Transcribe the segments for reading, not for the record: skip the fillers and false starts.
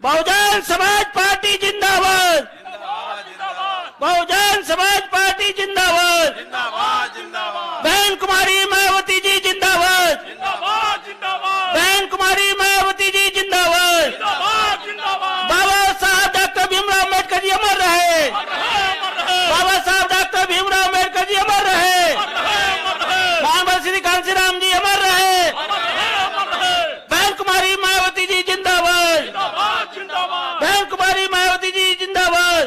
Bahujan Samaj party जिंदाबाद, Bahujan Samaj party जिंदाबाद, बहन कुमारी मायावती जी जिंदाबाद, बहन कुमारी मायावती जी जिंदाबाद, बाबा साहब डॉक्टर भीमराव अम्बेडकर जी अमर रहे, बाबा साहब डॉक्टर भीमराव अम्बेडकर जी अमर रहे, महान श्री कांशीराम जी अमर रहे, बहन कुमारी मायावती जी जिंदाबाद, बहन कुमारी मायावती जी जिंदाबाद।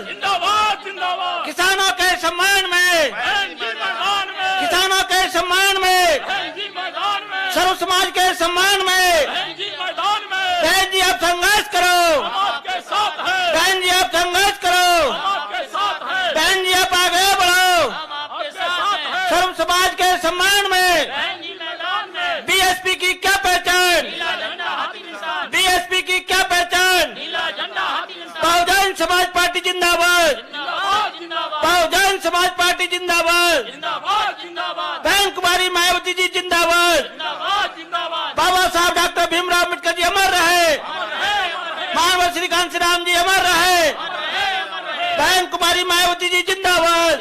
किसानों के सम्मान में, किसानों के सम्मान में, सर्व समाज के सम्मान में बहन जी आप संघर्ष करो, बहन जी आप संघर्ष करो, बहन जी आप आगे बढ़ो। सर्व समाज के सम्मान में बीएसपी की क्या पहचान, बीएसपी की क्या पहचान, बहुजन समाज पार्टी जिंदाबाद, बहुजन समाज पार्टी जिंदाबाद, बहन कुमारी मायावती जी जिंदाबाद, बाबा साहब डॉक्टर भीमराव अम्बेडकर जी अमर रहे, महान श्री कांशीराम जी अमर रहे, बहन कुमारी मायावती जी जिंदाबाद,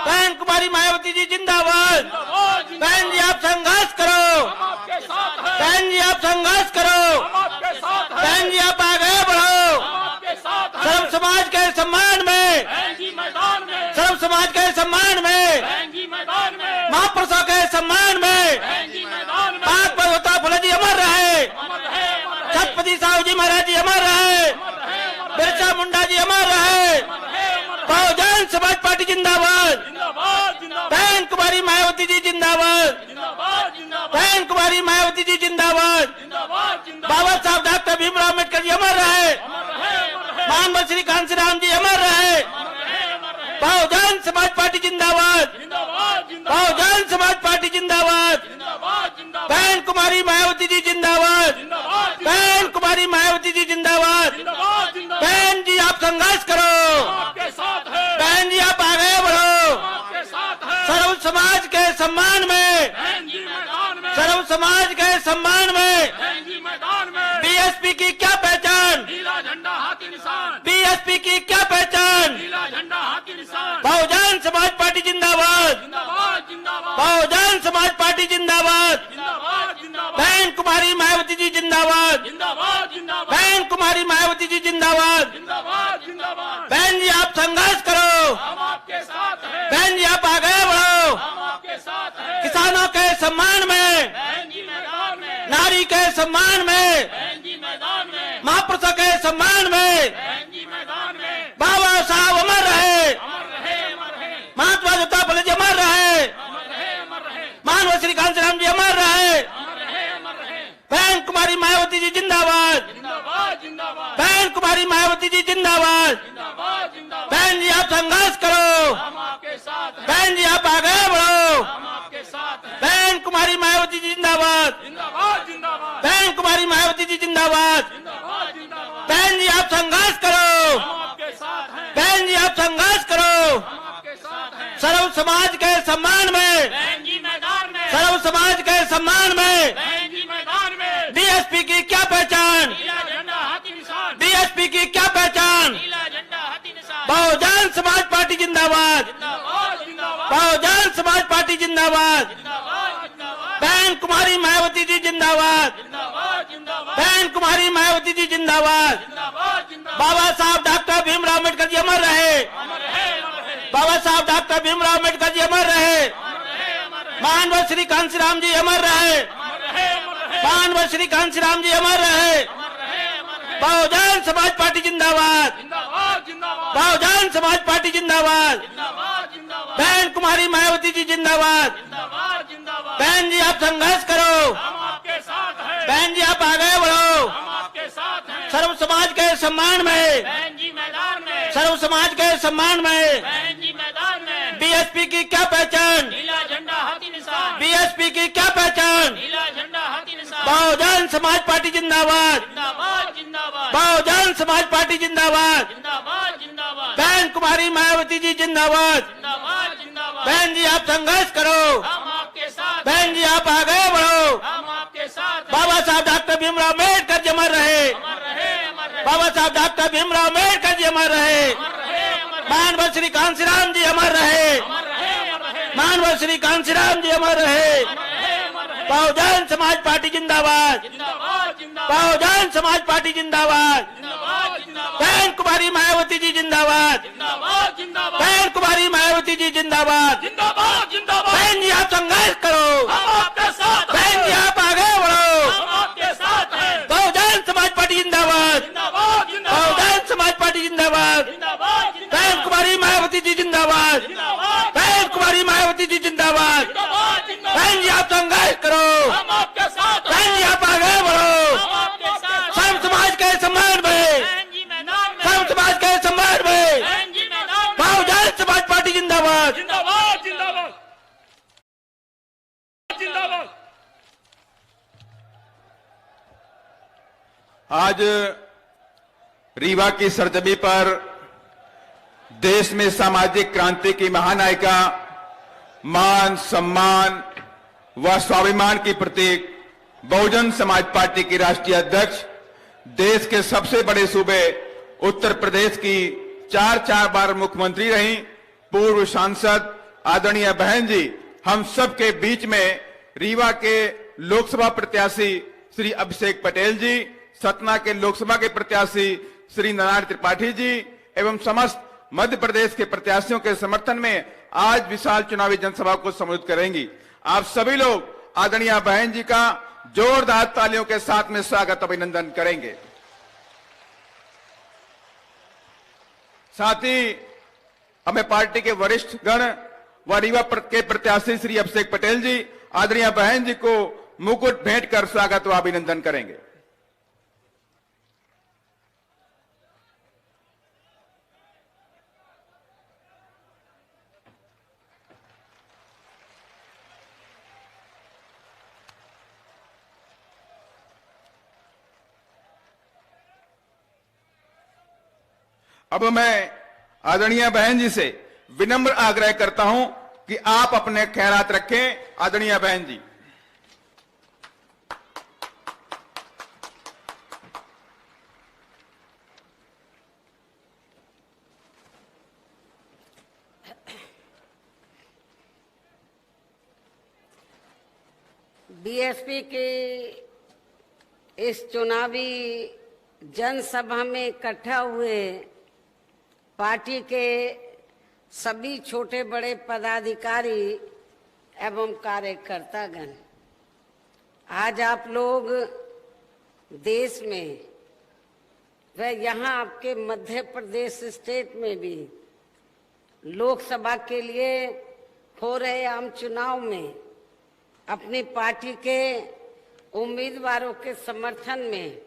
बहन कुमारी मायावती जी जिंदाबाद। बहन जी आप संघर्ष करो, बहन जी आप संघर्ष करो, बहन जी आप आगे बढ़ो। सर्व समाज के सम्मान में, सर्व समाज के सम्मान में, महापुरुषों के सम्मान में महात्मा फुले जी अमर रहे, छत्रपति साहू जी महाराज जी अमर रहे, बिरसा मुंडा जी अमर रहे। बहुजन समाज पार्टी जिंदाबाद, बहन कुमारी मायावती जी जिंदाबाद, बहन कुमारी मायावती जी जिंदाबाद, बाबा साहब डॉक्टर भीमराव अम्बेडकर जी अमर रहे, महान श्री कांशीराम जी अमर रहे। बहुजन समाज पार्टी जिंदाबाद, बहुजन समाज पार्टी जिंदाबाद, बहन कुमारी मायावती जी जिंदाबाद, बहन कुमारी मायावती जी जिंदाबाद। बहन जी आप संघर्ष करो, बहन जी आप आगे बढ़ो। सर्व समाज के सम्मान में, सर्व समाज के सम्मान में बीएसपी की क्या पहचान, बीएसपी की क्या पहचान, बहुजन समाज पार्टी जिंदाबाद, बहुजन समाज पार्टी जिंदाबाद, बहन कुमारी मायावती जी जिंदाबाद, बहन कुमारी मायावती जी जिंदाबाद। बहन जी आप संघर्ष करो, बहन जी आप आगे बढ़ो। किसानों के सम्मान में, नारी के सम्मान में, महापुरुषों के सम्मान में बाबा साहब अमर रहे, महात्मा ज्योतिबा फुले जी अमर रहे, महान श्री कांशीराम जी अमर रहे। बहन कुमारी मायावती जी जिंदाबाद, बहन कुमारी मायावती जी जिंदाबाद। बहन जी आप संघर्ष करो, बहन जी आप आगे बढ़ो। बहन कुमारी मायावती जी जिंदाबाद, बहन कुमारी मायावती जी जिंदाबाद। बहन जी आप संघर्ष करो, बहन जी आप संघर्ष करो। सर्व समाज के सम्मान में, सर्व समाज के सम्मान में बीएसपी की क्या पहचान, बीएसपी की क्या पहचान, बहुजन समाज पार्टी जिंदाबाद, बहुजन समाज पार्टी जिंदाबाद। बहन कुमारी मायावती जी जिंदाबाद, बहन कुमारी मायावती जी जिंदाबाद। बाबा साहब डॉक्टर भीमराव अम्बेडकर जी अमर रहे, बाबा साहब डॉक्टर भीमराव अम्बेडकर जी अमर रहे, महान श्री कांशीराम जी अमर रहे, महान श्री कांशीराम जी अमर रहे। बहुजन समाज पार्टी जिंदाबाद, बहुजन समाज पार्टी जिंदाबाद। बहन कुमारी मायावती जी जिंदाबाद। बहन जी आप संघर्ष करो, बहन जी आप आगे बढ़ो। सर्व समाज के सम्मान में, सर्व समाज के सम्मान में बीएसपी की क्या पहचान, बीएसपी की क्या पहचान, बहुजन समाज पार्टी जिंदाबाद, बहुजन समाज पार्टी जिंदाबाद। बहन कुमारी मायावती जी जिंदाबाद। बहन जी आप संघर्ष करो, बहन जी आप आगे बढ़ो। बाबा साहब डॉक्टर भीमराव अम्बेडकर जी अमर रहे, बाबा साहब डॉक्टर भीमराव अम्बेडकर जी अमर रहे, मानव श्री कांशीराम जी अमर रहे, मानव श्री कांशीराम जी अमर रहे। बहुजन समाज पार्टी जिंदाबाद, बहुजन समाज पार्टी जिंदाबाद, बहन कुमारी मायावती जी जिंदाबाद, बहन कुमारी मायावती जी जिंदाबाद। बहन जी आप संघर्ष करो, बहन जी आप आगे बढ़ो। बहुजन समाज पार्टी जिंदाबाद, बहुजन समाज पार्टी जिंदाबाद, बहन कुमारी मायावती जी जिंदाबाद, बहन कुमारी मायावती जी जिंदाबाद। बहन जी आप संघर्ष करो, बहन जी आप आगे बढ़ो। सब समाज के सम्मान में, सब समाज के सम्मान में बहुजन समाज पार्टी जिंदाबाद, जिंदाबाद, जिंदाबाद, जिंदाबाद। आज रीवा की सरजमी पर देश में सामाजिक क्रांति की महानायिका, मान सम्मान व स्वाभिमान की प्रतीक बहुजन समाज पार्टी की राष्ट्रीय अध्यक्ष, देश के सबसे बड़े सूबे उत्तर प्रदेश की 4 बार मुख्यमंत्री रही, पूर्व सांसद आदरणीय बहन जी हम सब के बीच में रीवा के लोकसभा प्रत्याशी श्री अभिषेक पटेल जी, सतना के लोकसभा के प्रत्याशी श्री नारायण त्रिपाठी जी एवं समस्त मध्य प्रदेश के प्रत्याशियों के समर्थन में आज विशाल चुनावी जनसभा को संबोधित करेंगी। आप सभी लोग आदरणीय बहन जी का जोरदार तालियों के साथ में स्वागत अभिनंदन करेंगे। साथ ही हमें पार्टी के वरिष्ठ गण व रीवा के प्रत्याशी श्री अभिषेक पटेल जी आदरणीय बहन जी को मुकुट भेंट कर स्वागत व अभिनंदन करेंगे। अब मैं आदरणीय बहन जी से विनम्र आग्रह करता हूं कि आप अपने खैरात रखें। आदरणीय बहन जी। बीएसपी के इस चुनावी जनसभा में इकट्ठा हुए पार्टी के सभी छोटे बड़े पदाधिकारी एवं कार्यकर्तागण, आज आप लोग देश में व यहाँ आपके मध्य प्रदेश स्टेट में भी लोकसभा के लिए हो रहे आम चुनाव में अपनी पार्टी के उम्मीदवारों के समर्थन में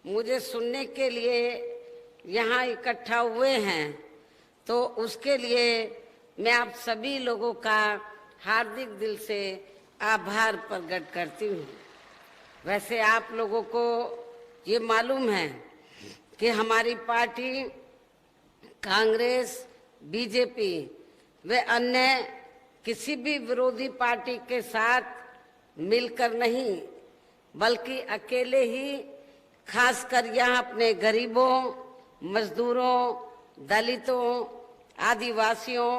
मुझे सुनने के लिए यहाँ इकट्ठा हुए हैं, तो उसके लिए मैं आप सभी लोगों का हार्दिक दिल से आभार प्रकट करती हूँ। वैसे आप लोगों को ये मालूम है कि हमारी पार्टी कांग्रेस, बीजेपी व अन्य किसी भी विरोधी पार्टी के साथ मिलकर नहीं, बल्कि अकेले ही खासकर यहाँ अपने गरीबों, मजदूरों, दलितों, आदिवासियों,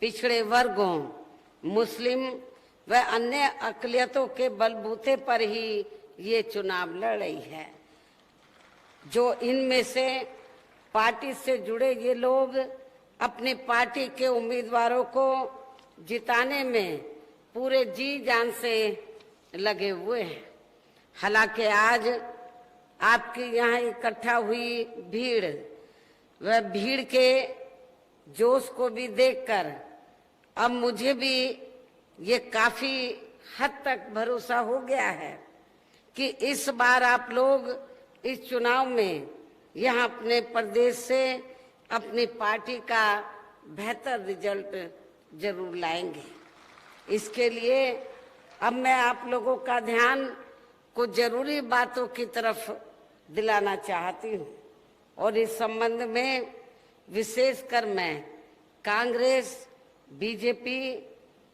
पिछड़े वर्गों, मुस्लिम व अन्य अक़लियतों के बलबूते पर ही ये चुनाव लड़ रही है। जो इनमें से पार्टी से जुड़े ये लोग अपनी पार्टी के उम्मीदवारों को जिताने में पूरे जी जान से लगे हुए हैं। हालांकि आज आपकी यहाँ इकट्ठा हुई भीड़, वह भीड़ के जोश को भी देखकर अब मुझे भी ये काफी हद तक भरोसा हो गया है कि इस बार आप लोग इस चुनाव में यहाँ अपने प्रदेश से अपनी पार्टी का बेहतर रिजल्ट जरूर लाएंगे। इसके लिए अब मैं आप लोगों का ध्यान कुछ जरूरी बातों की तरफ दिलाना चाहती हूँ और इस संबंध में विशेषकर मैं कांग्रेस, बीजेपी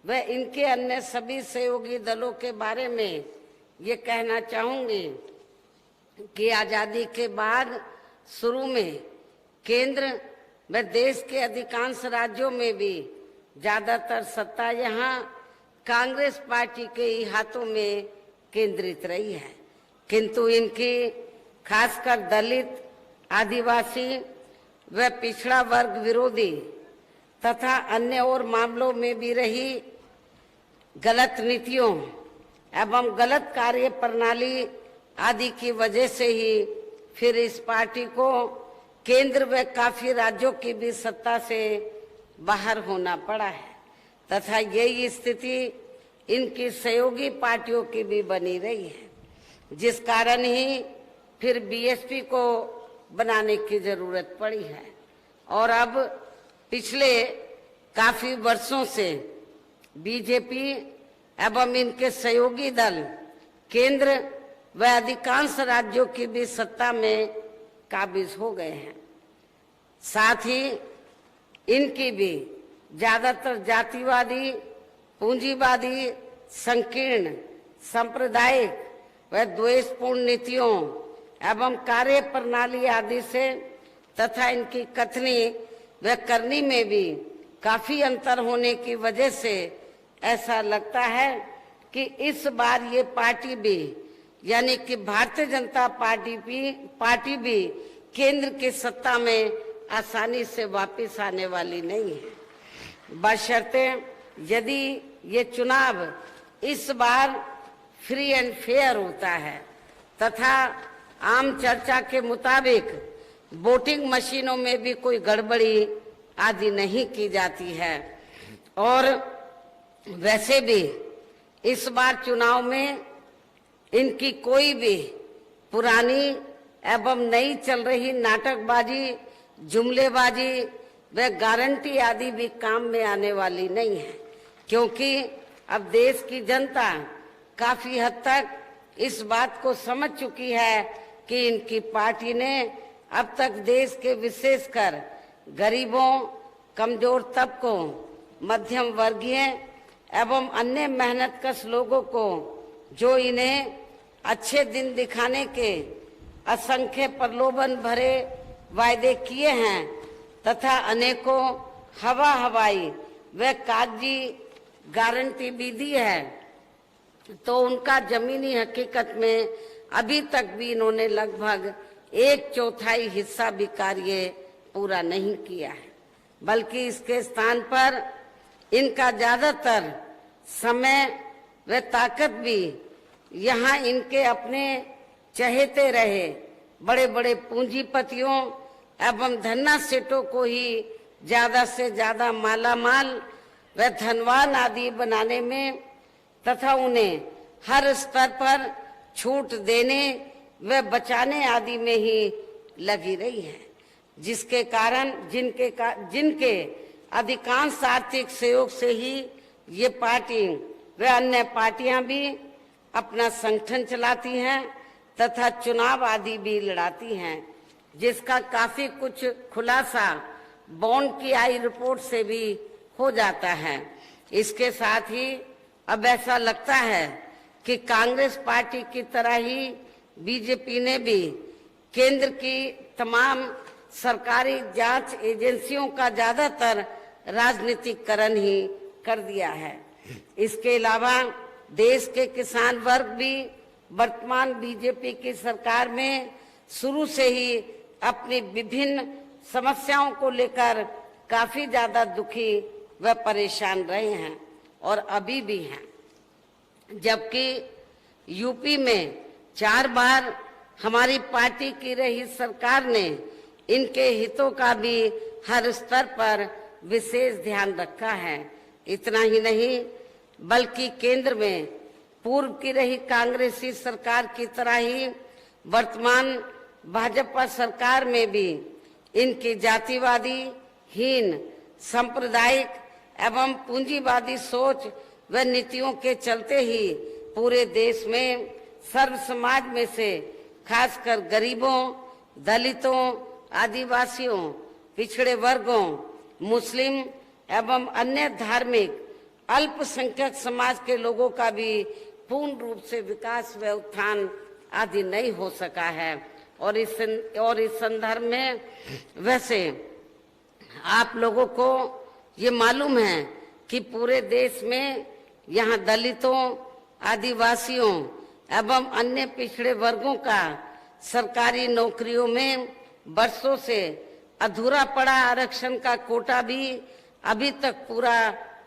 व इनके अन्य सभी सहयोगी दलों के बारे में ये कहना चाहूंगी कि आज़ादी के बाद शुरू में केंद्र व देश के अधिकांश राज्यों में भी ज्यादातर सत्ता यहाँ कांग्रेस पार्टी के ही हाथों में केंद्रित रही है, किंतु इनकी खासकर दलित, आदिवासी व पिछड़ा वर्ग विरोधी तथा अन्य और मामलों में भी रही गलत नीतियों एवं गलत कार्य प्रणाली आदि की वजह से ही फिर इस पार्टी को केंद्र व काफी राज्यों की भी सत्ता से बाहर होना पड़ा है तथा यही स्थिति इनकी सहयोगी पार्टियों की भी बनी रही है, जिस कारण ही फिर बीएसपी को बनाने की जरूरत पड़ी है। और अब पिछले काफी वर्षों से बीजेपी एवं इनके सहयोगी दल केंद्र व अधिकांश राज्यों की भी सत्ता में काबिज हो गए हैं। साथ ही इनकी भी ज्यादातर जातिवादी, पूंजीवादी, संकीर्ण, सांप्रदायिक व द्वेषपूर्ण नीतियों एवं कार्य प्रणाली आदि से तथा इनकी कथनी व करनी में भी काफी अंतर होने की वजह से ऐसा लगता है कि इस बार ये पार्टी भी यानी कि भारतीय जनता पार्टी भी केंद्र की सत्ता में आसानी से वापस आने वाली नहीं है, बशर्ते यदि ये चुनाव इस बार फ्री एंड फेयर होता है तथा आम चर्चा के मुताबिक वोटिंग मशीनों में भी कोई गड़बड़ी आदि नहीं की जाती है। और वैसे भी इस बार चुनाव में इनकी कोई भी पुरानी एवं नई चल रही नाटकबाजी, जुमलेबाजी व गारंटी आदि भी काम में आने वाली नहीं है, क्योंकि अब देश की जनता काफी हद तक इस बात को समझ चुकी है कि इनकी पार्टी ने अब तक देश के विशेषकर गरीबों, कमजोर तबकों, मध्यम वर्गीय एवं अन्य मेहनतकश लोगों को जो इन्हें अच्छे दिन दिखाने के असंख्य प्रलोभन भरे वायदे किए हैं तथा अनेकों हवाई व कागजी गारंटी भी दी है, तो उनका जमीनी हकीकत में अभी तक भी इन्होंने लगभग 1/4 हिस्सा भी कार्य पूरा नहीं किया है, बल्कि इसके स्थान पर इनका ज्यादातर समय व ताकत भी यहाँ इनके अपने चहेते रहे बड़े बड़े पूंजीपतियों एवं धन्ना सेठों को ही ज्यादा से ज्यादा मालामाल व धनवान आदि बनाने में तथा उन्हें हर स्तर पर छूट देने व बचाने आदि में ही लगी रही है, जिसके कारण जिनके अधिकांश आर्थिक सहयोग से ही ये पार्टी व अन्य पार्टियां भी अपना संगठन चलाती हैं तथा चुनाव आदि भी लड़ाती हैं, जिसका काफी कुछ खुलासा बॉन्ड की आई रिपोर्ट से भी हो जाता है। इसके साथ ही अब ऐसा लगता है कि कांग्रेस पार्टी की तरह ही बीजेपी ने भी केंद्र की तमाम सरकारी जांच एजेंसियों का ज्यादातर राजनीतिकरण ही कर दिया है। इसके अलावा देश के किसान वर्ग भी वर्तमान बीजेपी की सरकार में शुरू से ही अपनी विभिन्न समस्याओं को लेकर काफी ज्यादा दुखी व परेशान रहे हैं और अभी भी हैं, जबकि यूपी में 4 बार हमारी पार्टी की रही सरकार ने इनके हितों का भी हर स्तर पर विशेष ध्यान रखा है। इतना ही नहीं बल्कि केंद्र में पूर्व की रही कांग्रेसी सरकार की तरह ही वर्तमान भाजपा सरकार में भी इनकी जातिवादी, हीन, सांप्रदायिक एवं पूंजीवादी सोच व नीतियों के चलते ही पूरे देश में सर्व समाज में से खासकर गरीबों, दलितों, आदिवासियों, पिछड़े वर्गों, मुस्लिम एवं अन्य धार्मिक अल्पसंख्यक समाज के लोगों का भी पूर्ण रूप से विकास व उत्थान आदि नहीं हो सका है और इस संदर्भ में वैसे आप लोगों को ये मालूम है कि पूरे देश में यहाँ दलितों, आदिवासियों एवं अन्य पिछड़े वर्गों का सरकारी नौकरियों में वर्षों से अधूरा पड़ा आरक्षण का कोटा भी अभी तक पूरा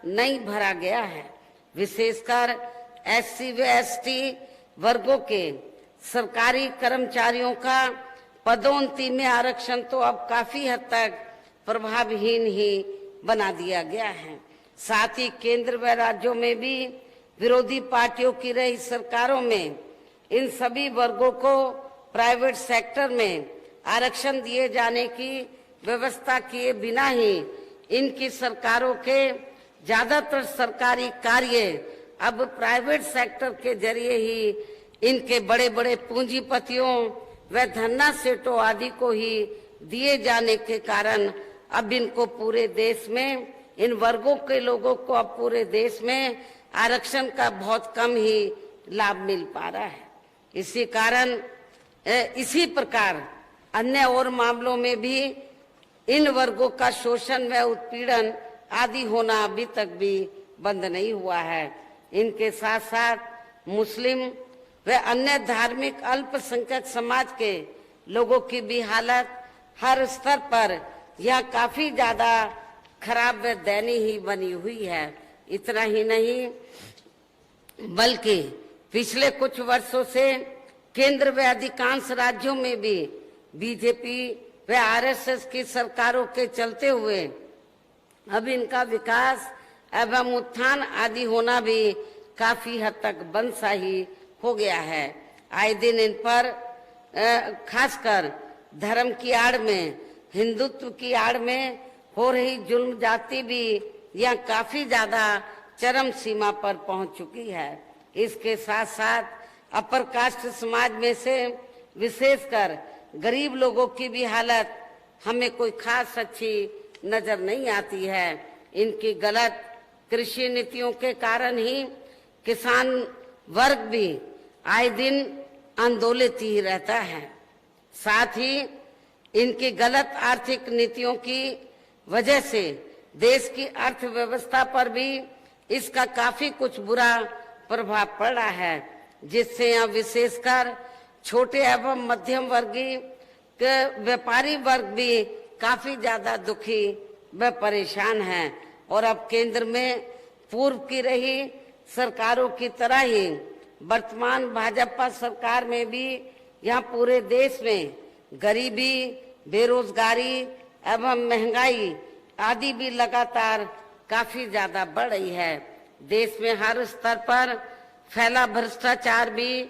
नहीं भरा गया है। विशेषकर एससी व एसटी वर्गों के सरकारी कर्मचारियों का पदोन्नति में आरक्षण तो अब काफी हद तक प्रभावहीन ही बना दिया गया है। साथ ही केंद्र व राज्यों में भी विरोधी पार्टियों की रही सरकारों में इन सभी वर्गों को प्राइवेट सेक्टर में आरक्षण दिए जाने की व्यवस्था किए बिना ही इनकी सरकारों के ज्यादातर सरकारी कार्य अब प्राइवेट सेक्टर के जरिए ही इनके बड़े बड़े पूंजीपतियों व धन्ना सेठों आदि को ही दिए जाने के कारण अब इनको पूरे देश में, इन वर्गों के लोगों को अब पूरे देश में आरक्षण का बहुत कम ही लाभ मिल पा रहा है। इसी प्रकार अन्य और मामलों में भी इन वर्गों का शोषण व उत्पीड़न आदि होना अभी तक भी बंद नहीं हुआ है। इनके साथ साथ मुस्लिम व अन्य धार्मिक अल्पसंख्यक समाज के लोगों की भी हालत हर स्तर पर यह काफी ज्यादा खराब व दयनीय ही बनी हुई है। इतना ही नहीं बल्कि पिछले कुछ वर्षों से केंद्र व अधिकांश राज्यों में भी बीजेपी व आरएसएस की सरकारों के चलते हुए अब इनका विकास एवं उत्थान आदि होना भी काफी हद तक बंद सा ही हो गया है। आए दिन इन पर खासकर धर्म की आड़ में, हिंदुत्व की आड़ में हो रही जुल्म जाति भी यह काफी ज्यादा चरम सीमा पर पहुंच चुकी है। इसके साथ साथ अपर कास्ट समाज में से विशेषकर गरीब लोगों की भी हालत हमें कोई खास अच्छी नजर नहीं आती है। इनकी गलत कृषि नीतियों के कारण ही किसान वर्ग भी आए दिन आंदोलित ही रहता है। साथ ही इनकी गलत आर्थिक नीतियों की वजह से देश की अर्थव्यवस्था पर भी इसका काफी कुछ बुरा प्रभाव पड़ रहा है, जिससे यहाँ विशेषकर छोटे एवं मध्यम वर्गीय व्यापारी वर्ग भी काफी ज्यादा दुखी व परेशान हैं। और अब केंद्र में पूर्व की रही सरकारों की तरह ही वर्तमान भाजपा सरकार में भी यहाँ पूरे देश में गरीबी, बेरोजगारी एवं महंगाई आदि भी लगातार काफी ज्यादा बढ़ रही है। देश में हर स्तर पर फैला भ्रष्टाचार भी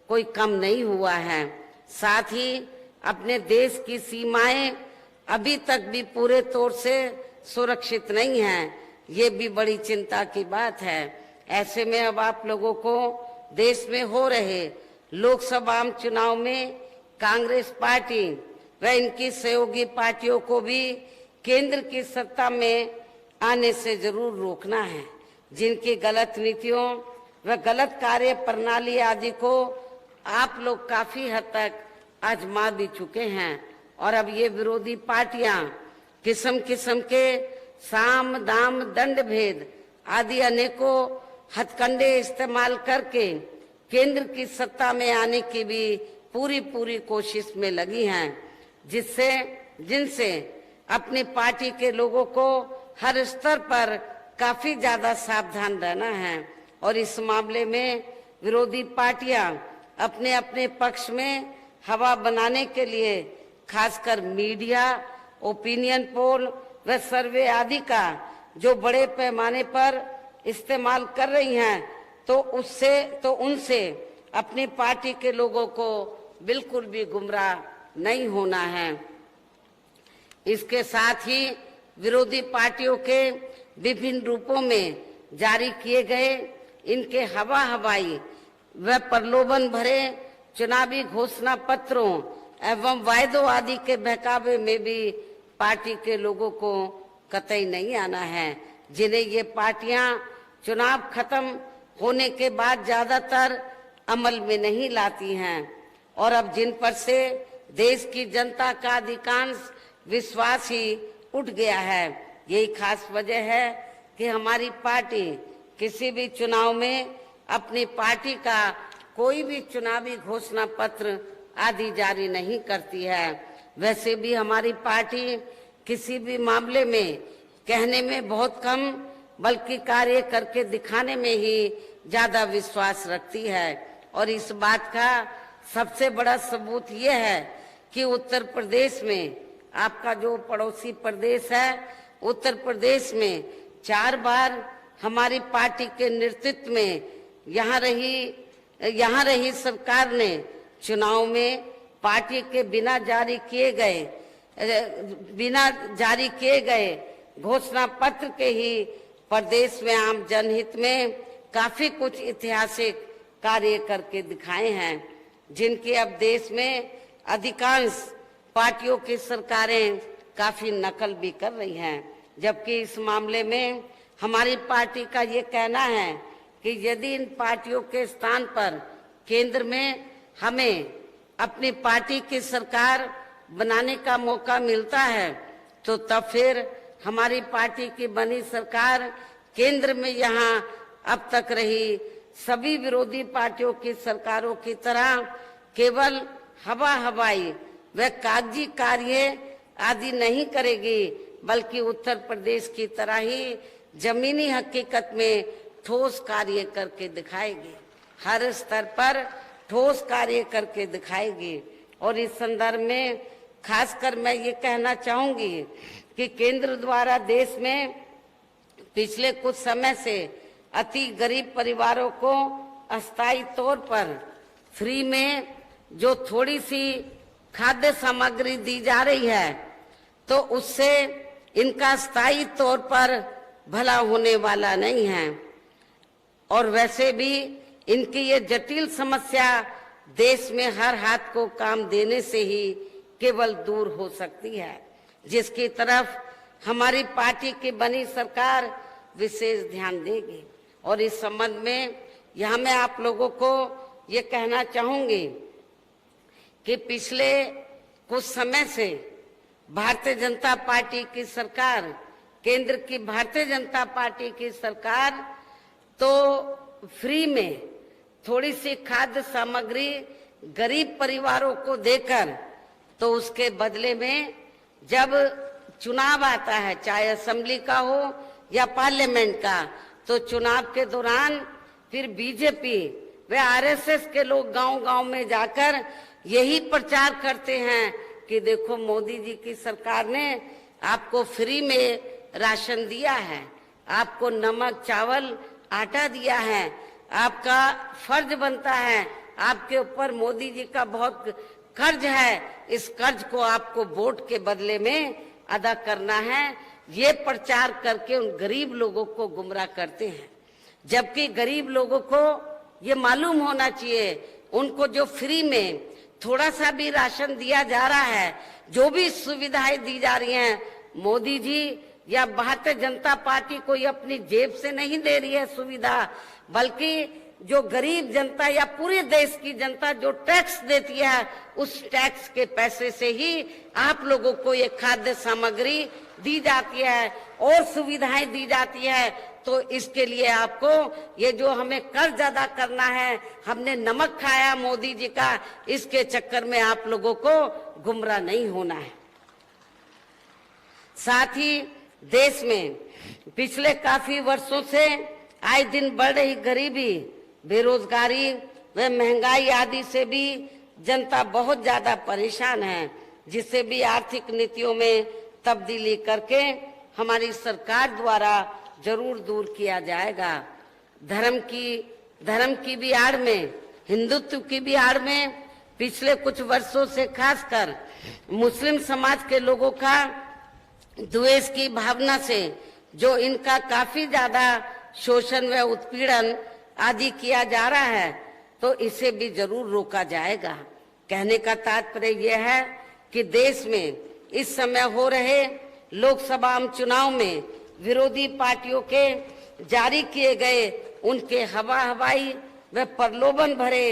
कोई कम नहीं हुआ है। साथ ही अपने देश की सीमाएं अभी तक भी पूरे तौर से सुरक्षित नहीं हैं। ये भी बड़ी चिंता की बात है। ऐसे में अब आप लोगों को देश में हो रहे लोकसभा चुनाव में कांग्रेस पार्टी व इनकी सहयोगी पार्टियों को भी केंद्र की सत्ता में आने से जरूर रोकना है। जिनकी गलत नीतियों व गलत कार्य प्रणाली आदि को आप लोग काफी हद तक आजमा भी चुके हैं। और अब ये विरोधी पार्टियां किस्म किस्म के साम दाम दंड भेद आदि अनेकों हथकंडे इस्तेमाल करके केंद्र की सत्ता में आने की भी पूरी कोशिश में लगी हैं, जिनसे अपनी पार्टी के लोगों को हर स्तर पर काफी ज्यादा सावधान रहना है। और इस मामले में विरोधी पार्टियां अपने अपने पक्ष में हवा बनाने के लिए खासकर मीडिया, ओपिनियन पोल व सर्वे आदि का जो बड़े पैमाने पर इस्तेमाल कर रही हैं, तो उनसे अपनी पार्टी के लोगों को बिल्कुल भी गुमराह नहीं होना है। इसके साथ ही विरोधी पार्टियों के विभिन्न रूपों में जारी किए गए इनके हवाई व प्रलोभन भरे चुनावी घोषणा पत्रों एवं वायदों आदि के बहकावे में भी पार्टी के लोगों को कतई नहीं आना है, जिन्हें ये पार्टियां चुनाव खत्म होने के बाद ज्यादातर अमल में नहीं लाती हैं। और अब जिन पर से देश की जनता का अधिकांश विश्वास ही उठ गया है। यही खास वजह है कि हमारी पार्टी किसी भी चुनाव में अपनी पार्टी का कोई भी चुनावी घोषणा पत्र आदि जारी नहीं करती है। वैसे भी हमारी पार्टी किसी भी मामले में कहने में बहुत कम बल्कि कार्य करके दिखाने में ही ज्यादा विश्वास रखती है। और इस बात का सबसे बड़ा सबूत ये है कि उत्तर प्रदेश में, आपका जो पड़ोसी प्रदेश है, उत्तर प्रदेश में 4 बार हमारी पार्टी के नेतृत्व में यहाँ रही सरकार ने चुनाव में पार्टी के बिना जारी किए गए घोषणा पत्र के ही प्रदेश में आम जनहित में काफी कुछ ऐतिहासिक कार्य करके दिखाए हैं, जिनकी अब देश में अधिकांश पार्टियों की सरकारें काफी नकल भी कर रही हैं। जबकि इस मामले में हमारी पार्टी का ये कहना है कि यदि इन पार्टियों के स्थान पर केंद्र में हमें अपनी पार्टी की सरकार बनाने का मौका मिलता है तो तब फिर हमारी पार्टी की बनी सरकार केंद्र में यहाँ अब तक रही सभी विरोधी पार्टियों की सरकारों की तरह केवल हवाई व कागजी कार्य आदि नहीं करेगी, बल्कि उत्तर प्रदेश की तरह ही जमीनी हकीकत में ठोस कार्य करके दिखाएगी, हर स्तर पर ठोस कार्य करके दिखाएगी। और इस संदर्भ में खासकर मैं ये कहना चाहूंगी कि केंद्र द्वारा देश में पिछले कुछ समय से अति गरीब परिवारों को अस्थायी तौर पर फ्री में जो थोड़ी सी खाद्य सामग्री दी जा रही है, तो उससे इनका स्थायी तौर पर भला होने वाला नहीं है। और वैसे भी इनकी ये जटिल समस्या देश में हर हाथ को काम देने से ही केवल दूर हो सकती है, जिसकी तरफ हमारी पार्टी की बनी सरकार विशेष ध्यान देगी। और इस संबंध में यहाँ मैं आप लोगों को ये कहना चाहूंगी कि पिछले कुछ समय से भारतीय जनता पार्टी की सरकार, केंद्र की भारतीय जनता पार्टी की सरकार तो फ्री में थोड़ी सी खाद्य सामग्री गरीब परिवारों को देकर, तो उसके बदले में जब चुनाव आता है, चाहे असेंबली का हो या पार्लियामेंट का, तो चुनाव के दौरान फिर बीजेपी व आरएसएस के लोग गांव-गांव में जाकर यही प्रचार करते हैं कि देखो मोदी जी की सरकार ने आपको फ्री में राशन दिया है, आपको नमक चावल आटा दिया है, आपका फर्ज बनता है, आपके ऊपर मोदी जी का बहुत कर्ज है, इस कर्ज को आपको वोट के बदले में अदा करना है। ये प्रचार करके उन गरीब लोगों को गुमराह करते हैं, जबकि गरीब लोगों को ये मालूम होना चाहिए, उनको जो फ्री में थोड़ा सा भी राशन दिया जा रहा है, जो भी सुविधाएं दी जा रही हैं, मोदी जी या भारतीय जनता पार्टी कोई अपनी जेब से नहीं दे रही है सुविधा, बल्कि जो गरीब जनता या पूरे देश की जनता जो टैक्स देती है, उस टैक्स के पैसे से ही आप लोगों को ये खाद्य सामग्री दी जाती है और सुविधाएं दी जाती है। तो इसके लिए आपको ये जो हमें कर्ज अदा करना है, हमने नमक खाया मोदी जी का, इसके चक्कर में आप लोगों को गुमराह नहीं होना है। साथ ही देश में पिछले काफी वर्षों से आए दिन बढ़ रही गरीबी, बेरोजगारी व महंगाई आदि से भी जनता बहुत ज्यादा परेशान है, जिससे भी आर्थिक नीतियों में तब्दीली करके हमारी सरकार द्वारा जरूर दूर किया जाएगा। धर्म की भी आड़ में, हिंदुत्व की भी आड़ में पिछले कुछ वर्षों से खासकर मुस्लिम समाज के लोगों का द्वेष की भावना से जो इनका काफी ज्यादा शोषण व उत्पीड़न आदि किया जा रहा है, तो इसे भी जरूर रोका जाएगा। कहने का तात्पर्य यह है कि देश में इस समय हो रहे लोकसभा चुनाव में विरोधी पार्टियों के जारी किए गए उनके हवाई व प्रलोभन भरे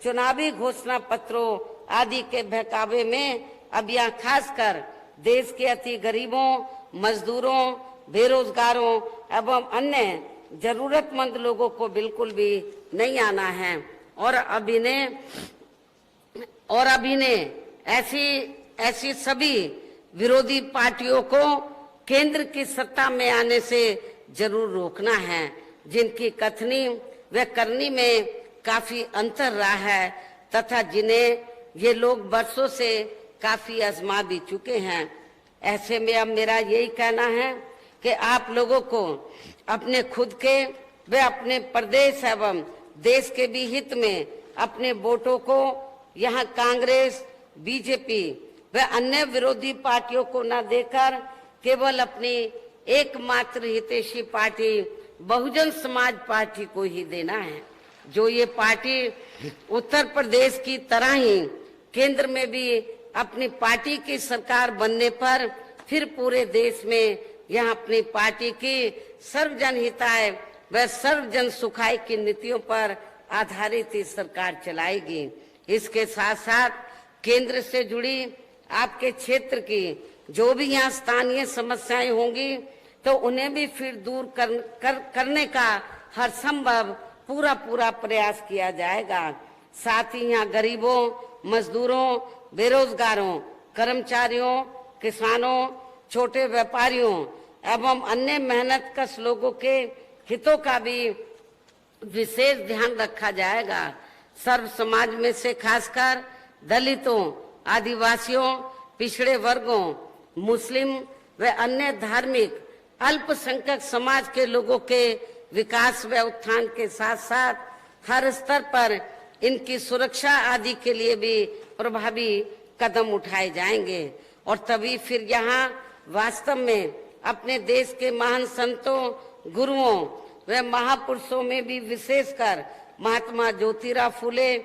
चुनावी घोषणा पत्रों आदि के बहकावे में अब यहाँ खासकर देश के अति गरीबों, मजदूरों, बेरोजगारों एवं अन्य जरूरतमंद लोगों को बिल्कुल भी नहीं आना है। और अभी ने ऐसी सभी विरोधी पार्टियों को केंद्र की सत्ता में आने से जरूर रोकना है, जिनकी कथनी व करनी में काफी अंतर रहा है तथा जिन्हें ये लोग बरसों से काफी आजमा भी चुके हैं। ऐसे में अब मेरा यही कहना है कि आप लोगों को अपने खुद के व अपने प्रदेश एवं देश के भी हित में अपने वोटों को यहाँ कांग्रेस, बीजेपी व अन्य विरोधी पार्टियों को न देकर केवल अपनी एकमात्र हितैषी पार्टी बहुजन समाज पार्टी को ही देना है, जो ये पार्टी उत्तर प्रदेश की तरह ही केंद्र में भी अपनी पार्टी की सरकार बनने पर फिर पूरे देश में यहाँ अपनी पार्टी की सर्वजन हिताय व सर्वजन सुखाय की नीतियों पर आधारित ही सरकार चलाएगी। इसके साथ साथ केंद्र से जुड़ी आपके क्षेत्र की जो भी यहाँ स्थानीय समस्याएं होंगी तो उन्हें भी फिर दूर करने का हर संभव पूरा प्रयास किया जाएगा। साथ ही यहाँ गरीबों, मजदूरों, बेरोजगारों, कर्मचारियों, किसानों, छोटे व्यापारियों एवं अन्य मेहनतकश लोगों के हितों का भी विशेष ध्यान रखा जाएगा। सर्व समाज में से खासकर दलितों, आदिवासियों, पिछड़े वर्गों, मुस्लिम व अन्य धार्मिक अल्पसंख्यक समाज के लोगों के विकास व उत्थान के साथ साथ हर स्तर पर इनकी सुरक्षा आदि के लिए भी प्रभावी कदम उठाए जाएंगे। और तभी फिर यहाँ वास्तव में अपने देश के महान संतों, गुरुओं व महापुरुषों में भी विशेषकर महात्मा ज्योतिराव फुले,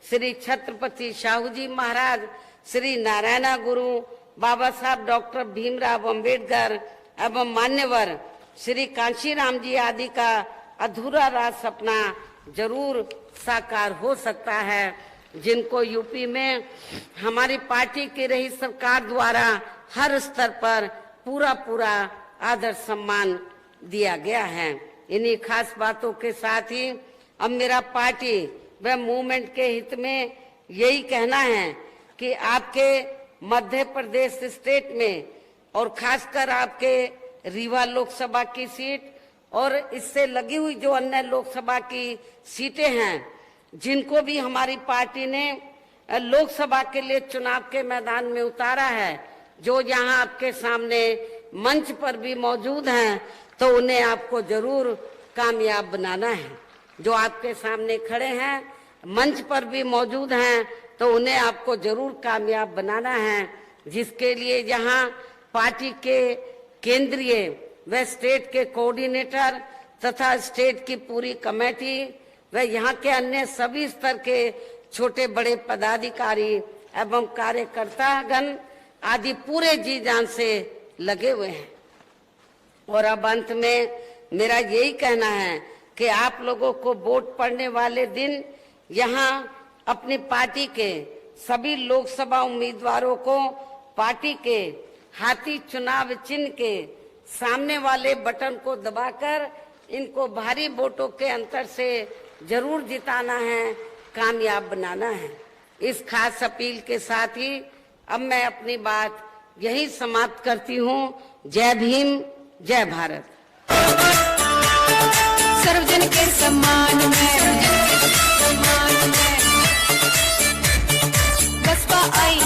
श्री छत्रपति शाहू जी महाराज, श्री नारायण गुरु, बाबा साहब डॉक्टर भीमराव अंबेडकर एवं मान्यवर श्री कांशीराम जी आदि का अधूरा राज सपना जरूर साकार हो सकता है, जिनको यूपी में हमारी पार्टी की रही सरकार द्वारा हर स्तर पर पूरा आदर सम्मान दिया गया है। इन्हीं खास बातों के साथ ही अब मेरा पार्टी व मूवमेंट के हित में यही कहना है कि आपके मध्य प्रदेश स्टेट में और खासकर आपके रीवा लोकसभा की सीट और इससे लगी हुई जो अन्य लोकसभा की सीटें हैं, जिनको भी हमारी पार्टी ने लोकसभा के लिए चुनाव के मैदान में उतारा है, जो यहाँ आपके सामने मंच पर भी मौजूद हैं, तो उन्हें आपको जरूर कामयाब बनाना है। जो आपके सामने खड़े हैं, मंच पर भी मौजूद हैं, तो उन्हें आपको जरूर कामयाब बनाना है, जिसके लिए यहाँ पार्टी के केंद्रीय व स्टेट के कोऑर्डिनेटर तथा स्टेट की पूरी कमेटी व यहाँ के अन्य सभी स्तर के छोटे बड़े पदाधिकारी एवं कार्यकर्तागण आदि पूरे जी जान से लगे हुए हैं। और अब अंत में मेरा यही कहना है कि आप लोगों को वोट पड़ने वाले दिन यहाँ अपनी पार्टी के सभी लोकसभा उम्मीदवारों को पार्टी के हाथी चुनाव चिन्ह के सामने वाले बटन को दबाकर इनको भारी वोटों के अंतर से जरूर जिताना है, कामयाब बनाना है। इस खास अपील के साथ ही अब मैं अपनी बात यही समाप्त करती हूँ। जय भीम, जय भारत। सर्वजन के सम्मान में बसपा आई